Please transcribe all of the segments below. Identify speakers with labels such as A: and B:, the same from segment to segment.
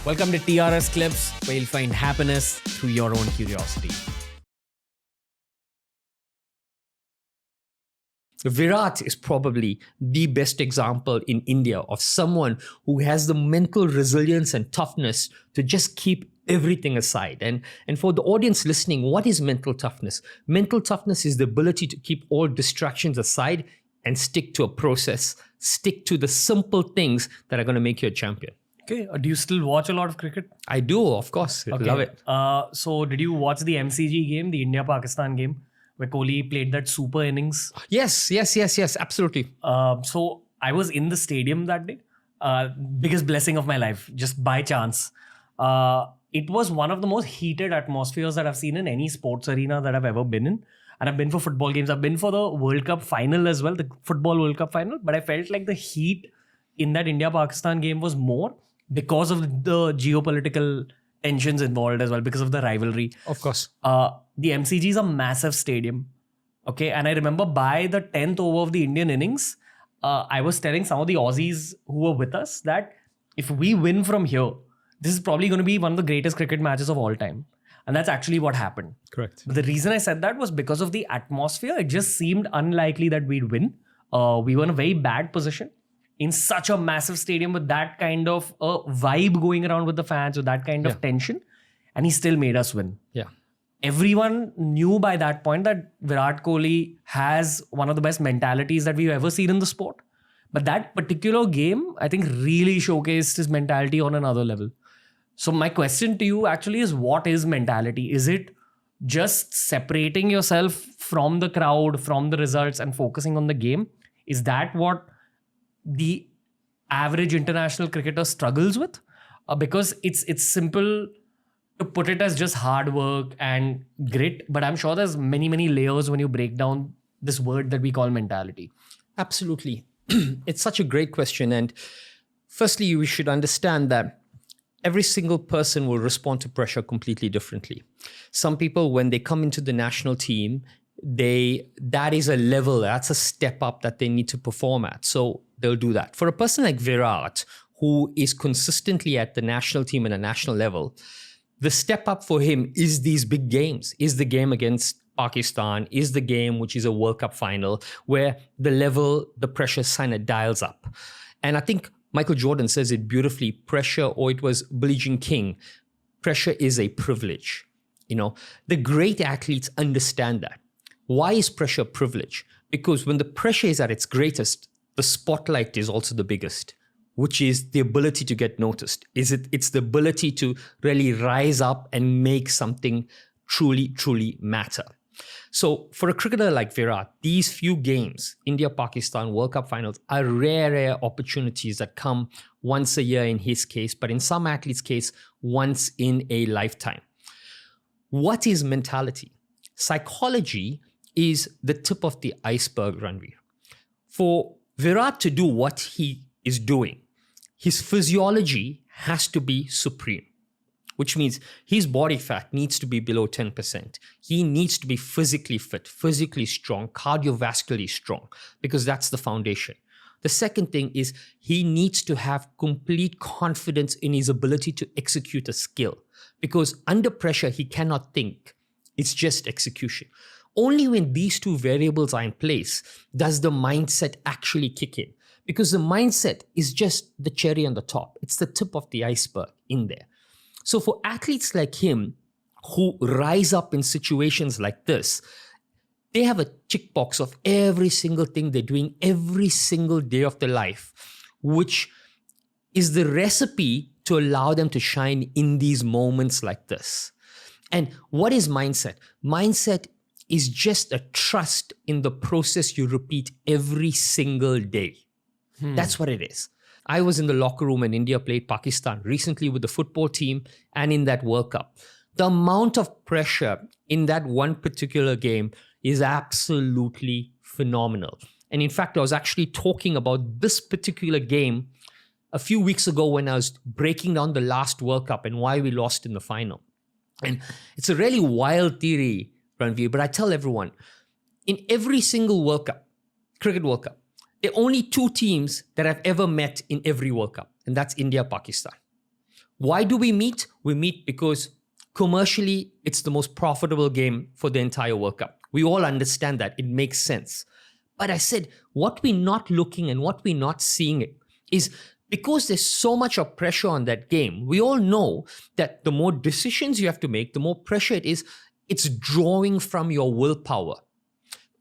A: Welcome to TRS Clips, where you'll find happiness through your own curiosity.
B: Virat is probably the best example in India of someone who has the mental resilience and toughness to just keep everything aside. And for the audience listening, what is mental toughness? Mental toughness is the ability to keep all distractions aside and stick to a process, stick to the simple things that are going to make you a champion.
C: Okay. Do you still watch a lot of cricket?
B: I do, of course. I love it.
C: So did you watch the MCG game, the India-Pakistan game, where Kohli played that super innings?
B: Yes, absolutely.
C: So I was in the stadium that day. Biggest blessing of my life, just by chance. It was one of the most heated atmospheres that I've seen in any sports arena that I've ever been in. And I've been for football games. I've been for the World Cup final as well, the Football World Cup final. But I felt like the heat in that India-Pakistan game was more because of the geopolitical tensions involved as well, because of the rivalry.
B: Of course.
C: The MCG is a massive stadium. Okay. And I remember by the 10th over of the Indian innings, I was telling some of the Aussies who were with us that if we win from here, this is probably going to be one of the greatest cricket matches of all time. And that's actually what happened.
B: Correct.
C: But the reason I said that was because of the atmosphere. It just seemed unlikely that we'd win. We were in a very bad position in such a massive stadium with that kind of vibe going around with the fans, with that kind of tension. And he still made us win.
B: Yeah.
C: Everyone knew by that point that Virat Kohli has one of the best mentalities that we've ever seen in the sport. But that particular game, I think, really showcased his mentality on another level. So my question to you actually is, what is mentality? Is it just separating yourself from the crowd, from the results, and focusing on the game? Is that what the average international cricketer struggles with? Because it's simple to put it as just hard work and grit, but I'm sure there's many layers when you break down this word that we call mentality.
B: Absolutely. It's such a great question. And firstly, we should understand that every single person will respond to pressure completely differently. Some people, when they come into the national team, that is a level, that's a step up that they need to perform at. So they'll do that. For a person like Virat, who is consistently at the national team and a national level, the step up for him is these big games, is the game against Pakistan, is the game which is a World Cup final, where the pressure kind of dials up. And I think Michael Jordan says it beautifully, pressure, or it was Billie Jean King, pressure is a privilege. You know, the great athletes understand that. Why is pressure a privilege? Because when the pressure is at its greatest, the spotlight is also the biggest, which is the ability to get noticed. It's the ability to really rise up and make something truly matter. So for a cricketer like Virat, these few games, India-Pakistan World Cup finals, are rare opportunities that come once a year in his case, but in some athletes' case, once in a lifetime. What is mentality? Psychology is the tip of the iceberg, Ranveer. For Virat to do what he is doing, his physiology has to be supreme, which means his body fat needs to be below 10%. He needs to be physically fit, physically strong, cardiovascularly strong, because that's the foundation. The second thing is he needs to have complete confidence in his ability to execute a skill, because under pressure, he cannot think. It's just execution. Only when these two variables are in place does the mindset actually kick in, because the mindset is just the cherry on the top. It's the tip of the iceberg in there. So for athletes like him who rise up in situations like this, they have a tick box of every single thing they're doing every single day of their life, which is the recipe to allow them to shine in these moments like this. And what is mindset? Mindset is just a trust in the process you repeat every single day. That's what it is. I was in the locker room when India played Pakistan recently with the football team and in that World Cup. The amount of pressure in that one particular game is absolutely phenomenal. And in fact, I was actually talking about this particular game a few weeks ago when I was breaking down the last World Cup and why we lost in the final. And it's a really wild theory, Ranveer, but I tell everyone, in every single World Cup, Cricket World Cup, there are only two teams that have ever met in every World Cup, and that's India, Pakistan. Why do we meet? We meet because commercially, it's the most profitable game for the entire World Cup. We all understand that. It makes sense. But I said, what we're not looking and what we're not seeing is because there's so much of pressure on that game. We all know that the more decisions you have to make, the more pressure it is, it's drawing from your willpower.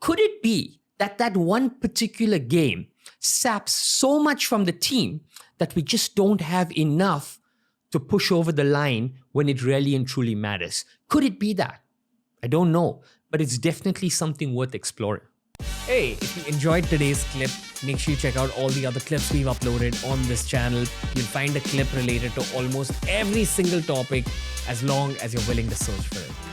B: Could it be that that one particular game saps so much from the team that we just don't have enough to push over the line when it really and truly matters? Could it be that? I don't know, but it's definitely something worth exploring.
C: Hey, if you enjoyed today's clip, make sure you check out all the other clips we've uploaded on this channel. You'll find a clip related to almost every single topic as long as you're willing to search for it.